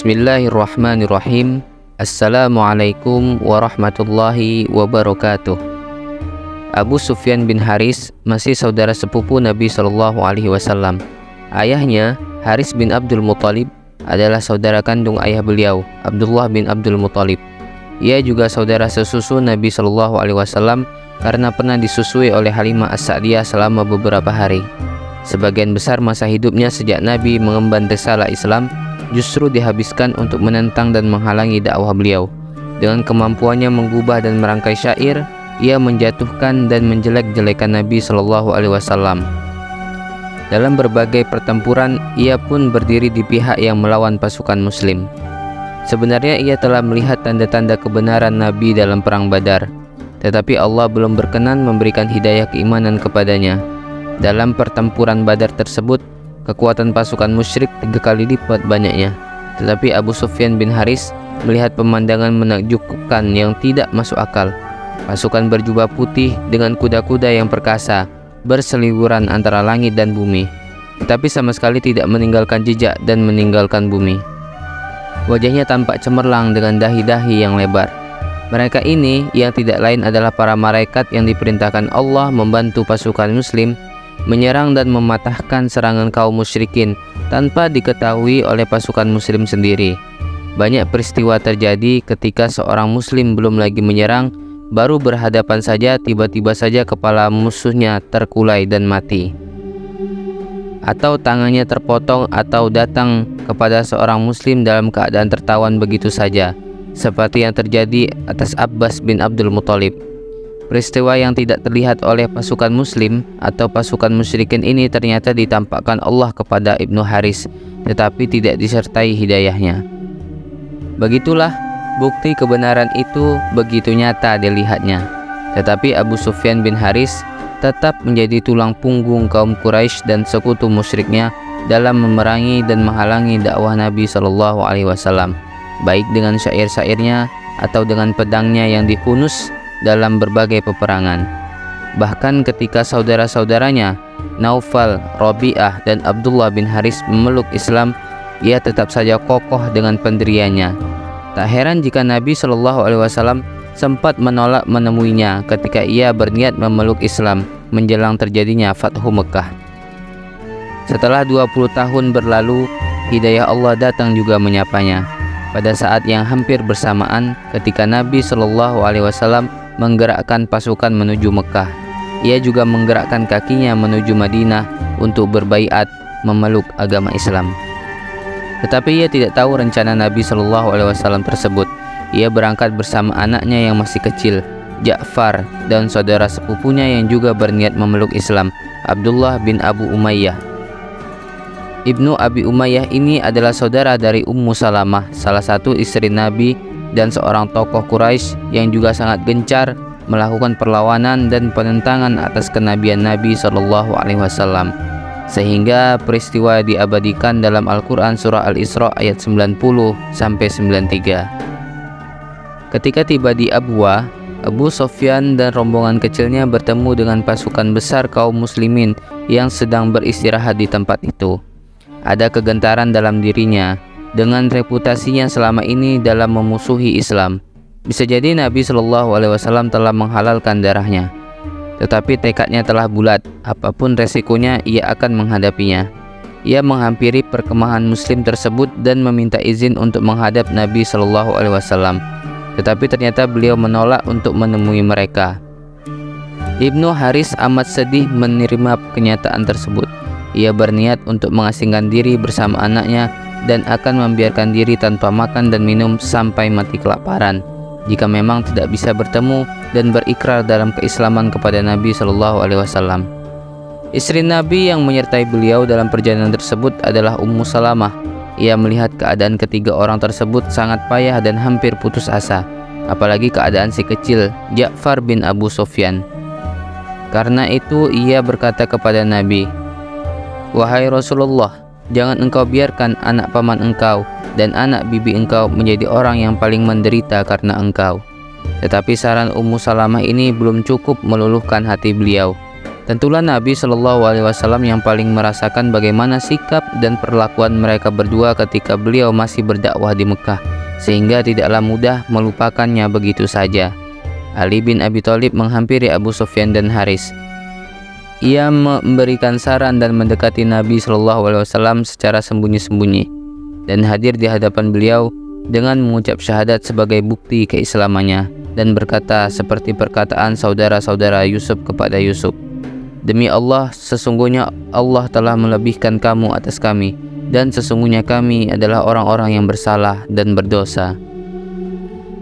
Bismillahirrahmanirrahim. Assalamualaikum warahmatullahi wabarakatuh. Abu Sufyan bin Haris masih saudara sepupu Nabi SAW. Ayahnya, Haris bin Abdul Muthalib, adalah saudara kandung ayah beliau, Abdullah bin Abdul Muthalib. Ia juga saudara sesusu Nabi SAW karena pernah disusui oleh Halimah As-Sa'diyah selama beberapa hari. Sebagian besar masa hidupnya sejak Nabi mengemban risalah Islam justru dihabiskan untuk menentang dan menghalangi dakwah beliau. Dengan kemampuannya mengubah dan merangkai syair, ia menjatuhkan dan menjelek-jelekan Nabi SAW. Dalam berbagai pertempuran, ia pun berdiri di pihak yang melawan pasukan Muslim. Sebenarnya ia telah melihat tanda-tanda kebenaran Nabi dalam perang Badar, tetapi Allah belum berkenan memberikan hidayah keimanan kepadanya. Dalam pertempuran Badar tersebut, kekuatan pasukan musyrik 3 kali lipat banyaknya. Tetapi Abu Sufyan bin Haris melihat pemandangan menakjubkan yang tidak masuk akal. Pasukan berjubah putih dengan kuda-kuda yang perkasa berseliweran antara langit dan bumi, tetapi sama sekali tidak meninggalkan jejak dan meninggalkan bumi. Wajahnya tampak cemerlang dengan dahi-dahi yang lebar. Mereka ini yang tidak lain adalah para malaikat yang diperintahkan Allah membantu pasukan Muslim menyerang dan mematahkan serangan kaum musyrikin tanpa diketahui oleh pasukan Muslim sendiri. Banyak peristiwa terjadi ketika seorang Muslim belum lagi menyerang, baru berhadapan saja tiba-tiba saja kepala musuhnya terkulai dan mati, atau tangannya terpotong, atau datang kepada seorang Muslim dalam keadaan tertawan begitu saja, seperti yang terjadi atas Abbas bin Abdul Muthalib. Peristiwa yang tidak terlihat oleh pasukan Muslim atau pasukan musyrikin ini ternyata ditampakkan Allah kepada Ibnu Haris, tetapi tidak disertai hidayahnya. Begitulah bukti kebenaran itu begitu nyata dilihatnya. Tetapi Abu Sufyan bin Haris tetap menjadi tulang punggung kaum Quraisy dan sekutu musyriknya dalam memerangi dan menghalangi dakwah Nabi SAW, baik dengan syair-syairnya atau dengan pedangnya yang dihunus dalam berbagai peperangan. Bahkan ketika saudara-saudaranya Naufal, Rabi'ah, dan Abdullah bin Haris memeluk Islam, ia tetap saja kokoh dengan pendiriannya. Tak heran jika Nabi SAW sempat menolak menemuinya ketika ia berniat memeluk Islam menjelang terjadinya Fathu Mekah. Setelah 20 tahun berlalu, hidayah Allah datang juga menyapanya. Pada saat yang hampir bersamaan ketika Nabi SAW menggerakkan pasukan menuju Mekah, ia juga menggerakkan kakinya menuju Madinah untuk berbaiat memeluk agama Islam. Tetapi ia tidak tahu rencana Nabi SAW tersebut. Ia berangkat bersama anaknya yang masih kecil, Ja'far, dan saudara sepupunya yang juga berniat memeluk Islam, Abdullah bin Abu Umayyah. Ibnu Abi Umayyah ini adalah saudara dari Ummu Salamah, salah satu istri Nabi dan seorang tokoh Quraisy yang juga sangat gencar melakukan perlawanan dan penentangan atas kenabian Nabi SAW, sehingga peristiwa diabadikan dalam Al-Quran surah Al-Isra ayat 90-93. Ketika tiba di Abwa, Abu Sufyan dan rombongan kecilnya bertemu dengan pasukan besar kaum muslimin yang sedang beristirahat di tempat itu. Ada kegentaran dalam dirinya dengan reputasinya selama ini dalam memusuhi Islam. Bisa jadi Nabi SAW telah menghalalkan darahnya, tetapi tekadnya telah bulat. Apapun resikonya, ia akan menghadapinya. Ia menghampiri perkemahan Muslim tersebut dan meminta izin untuk menghadap Nabi SAW, tetapi ternyata beliau menolak untuk menemui mereka. Ibnu Haris amat sedih menerima kenyataan tersebut. Ia berniat untuk mengasingkan diri bersama anaknya dan akan membiarkan diri tanpa makan dan minum sampai mati kelaparan jika memang tidak bisa bertemu dan berikrar dalam keislaman kepada Nabi SAW. Istri Nabi yang menyertai beliau dalam perjalanan tersebut adalah Ummu Salamah. Ia melihat keadaan ketiga orang tersebut sangat payah dan hampir putus asa, apalagi keadaan si kecil Ja'far bin Abu Sufyan. Karena itu ia berkata kepada Nabi, "Wahai Rasulullah, jangan engkau biarkan anak paman engkau dan anak bibi engkau menjadi orang yang paling menderita karena engkau." Tetapi saran Ummu Salamah ini belum cukup meluluhkan hati beliau. Tentulah Nabi Shallallahu Alaihi Wasallam yang paling merasakan bagaimana sikap dan perlakuan mereka berdua ketika beliau masih berdakwah di Mekah, sehingga tidaklah mudah melupakannya begitu saja. Ali bin Abi Thalib menghampiri Abu Sufyan dan Haris. Ia memberikan saran dan mendekati Nabi Shallallahu Alaihi Wasallam secara sembunyi-sembunyi dan hadir di hadapan beliau dengan mengucap syahadat sebagai bukti keislamannya dan berkata seperti perkataan saudara-saudara Yusuf kepada Yusuf, "Demi Allah, sesungguhnya Allah telah melebihkan kamu atas kami, dan sesungguhnya kami adalah orang-orang yang bersalah dan berdosa."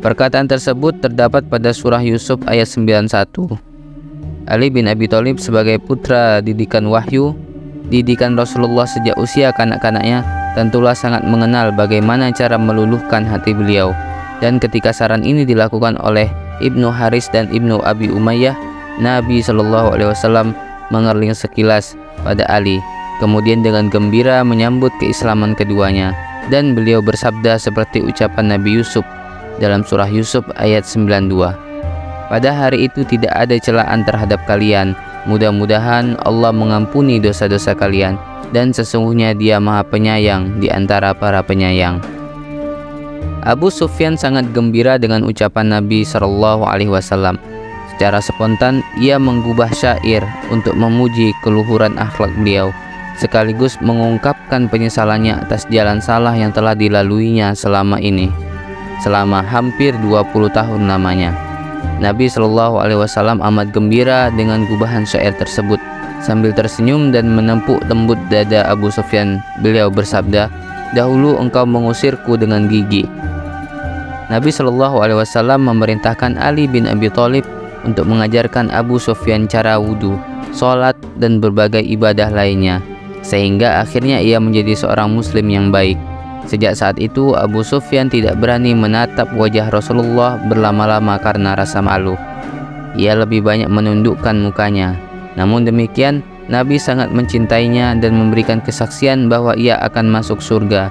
Perkataan tersebut terdapat pada surah Yusuf ayat 91. Ali bin Abi Thalib sebagai putra didikan wahyu, didikan Rasulullah sejak usia kanak-kanaknya, tentulah sangat mengenal bagaimana cara meluluhkan hati beliau. Dan ketika saran ini dilakukan oleh Ibnu Haris dan Ibnu Abi Umayyah, Nabi Shallallahu Alaihi Wasallam mengerling sekilas pada Ali, kemudian dengan gembira menyambut keislaman keduanya, dan beliau bersabda seperti ucapan Nabi Yusuf dalam surah Yusuf ayat 92. Pada hari itu tidak ada celaan terhadap kalian, mudah-mudahan Allah mengampuni dosa-dosa kalian, dan sesungguhnya Dia Maha Penyayang di antara para penyayang. Abu Sufyan sangat gembira dengan ucapan Nabi Shallallahu Alaihi Wasallam. Secara spontan ia menggubah syair untuk memuji keluhuran akhlak beliau, sekaligus mengungkapkan penyesalannya atas jalan salah yang telah dilaluinya selama hampir 20 tahun lamanya. Nabi Shallallahu Alaihi Wasallam amat gembira dengan gubahan syair tersebut. Sambil tersenyum dan menempuk lembut dada Abu Sufyan, beliau bersabda, "Dahulu engkau mengusirku dengan gigi." Nabi Shallallahu Alaihi Wasallam memerintahkan Ali bin Abi Thalib untuk mengajarkan Abu Sufyan cara wudhu, sholat, dan berbagai ibadah lainnya, sehingga akhirnya ia menjadi seorang muslim yang baik. Sejak saat itu Abu Sufyan tidak berani menatap wajah Rasulullah berlama-lama karena rasa malu. Ia lebih banyak menundukkan mukanya. Namun demikian, Nabi sangat mencintainya dan memberikan kesaksian bahwa ia akan masuk surga.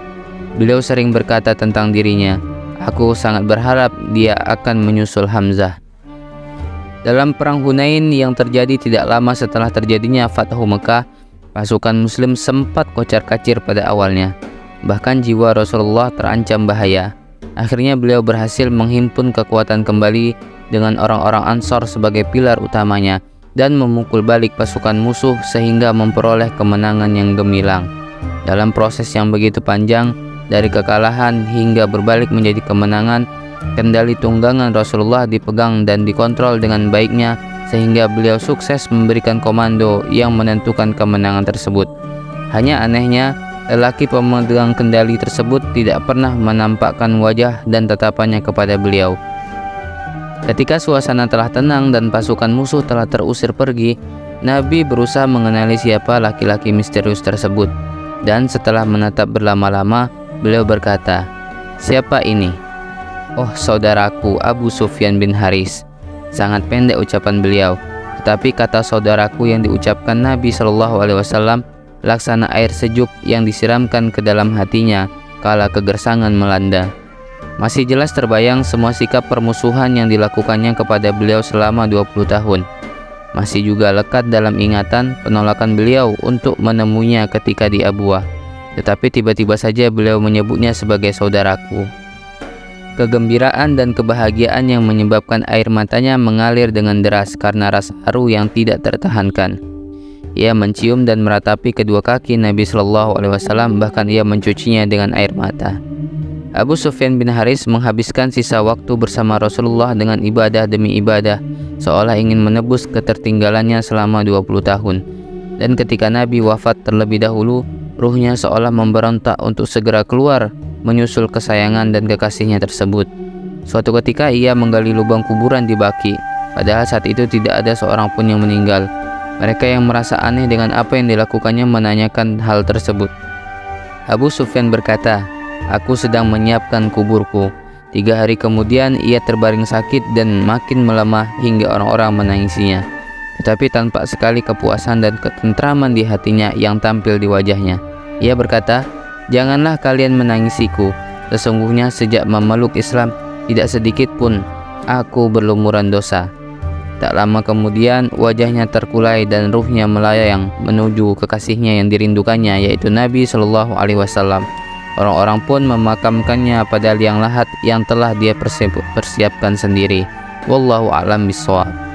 Beliau sering berkata tentang dirinya, "Aku sangat berharap dia akan menyusul Hamzah." Dalam perang Hunain yang terjadi tidak lama setelah terjadinya Fathu Mekah, pasukan muslim sempat kocar-kacir pada awalnya. Bahkan jiwa Rasulullah terancam bahaya. Akhirnya beliau berhasil menghimpun kekuatan kembali dengan orang-orang Ansor sebagai pilar utamanya dan memukul balik pasukan musuh sehingga memperoleh kemenangan yang gemilang. Dalam proses yang begitu panjang, dari kekalahan hingga berbalik menjadi kemenangan, kendali tunggangan Rasulullah dipegang dan dikontrol dengan baiknya sehingga beliau sukses memberikan komando yang menentukan kemenangan tersebut. Hanya anehnya, lelaki pemegang kendali tersebut tidak pernah menampakkan wajah dan tatapannya kepada beliau. Ketika suasana telah tenang dan pasukan musuh telah terusir pergi, Nabi berusaha mengenali siapa laki-laki misterius tersebut. Dan setelah menatap berlama-lama, beliau berkata, "Siapa ini?" "Oh, saudaraku Abu Sufyan bin Haris." Sangat pendek ucapan beliau, tetapi kata saudaraku yang diucapkan Nabi Shallallahu Alaihi Wasallam laksana air sejuk yang disiramkan ke dalam hatinya kala kegersangan melanda. Masih jelas terbayang semua sikap permusuhan yang dilakukannya kepada beliau selama 20 tahun. Masih juga lekat dalam ingatan penolakan beliau untuk menemuinya ketika di Abuah. Tetapi tiba-tiba saja beliau menyebutnya sebagai saudaraku. Kegembiraan dan kebahagiaan yang menyebabkan air matanya mengalir dengan deras karena rasa haru yang tidak tertahankan. Ia mencium dan meratapi kedua kaki Nabi Shallallahu Alaihi Wasallam, bahkan ia mencucinya dengan air mata. Abu Sufyan bin Haris menghabiskan sisa waktu bersama Rasulullah dengan ibadah demi ibadah, seolah ingin menebus ketertinggalannya selama 20 tahun. Dan ketika Nabi wafat terlebih dahulu, ruhnya seolah memberontak untuk segera keluar menyusul kesayangan dan kekasihnya tersebut. Suatu ketika ia menggali lubang kuburan di Baqi, padahal saat itu tidak ada seorang pun yang meninggal. Mereka yang merasa aneh dengan apa yang dilakukannya menanyakan hal tersebut. Abu Sufyan berkata, "Aku sedang menyiapkan kuburku." 3 hari kemudian ia terbaring sakit dan makin melemah hingga orang-orang menangisinya. Tetapi tampak sekali kepuasan dan ketentraman di hatinya yang tampil di wajahnya. Ia berkata, "Janganlah kalian menangisiku. Sesungguhnya sejak memeluk Islam, tidak sedikit pun aku berlumuran dosa." Tak lama kemudian wajahnya terkulai dan ruhnya melayang menuju kekasihnya yang dirindukannya, yaitu Nabi Shallallahu Alaihi Wasallam. Orang-orang pun memakamkannya pada liang lahat yang telah dia persiapkan sendiri. Wallahu a'lam bishawab.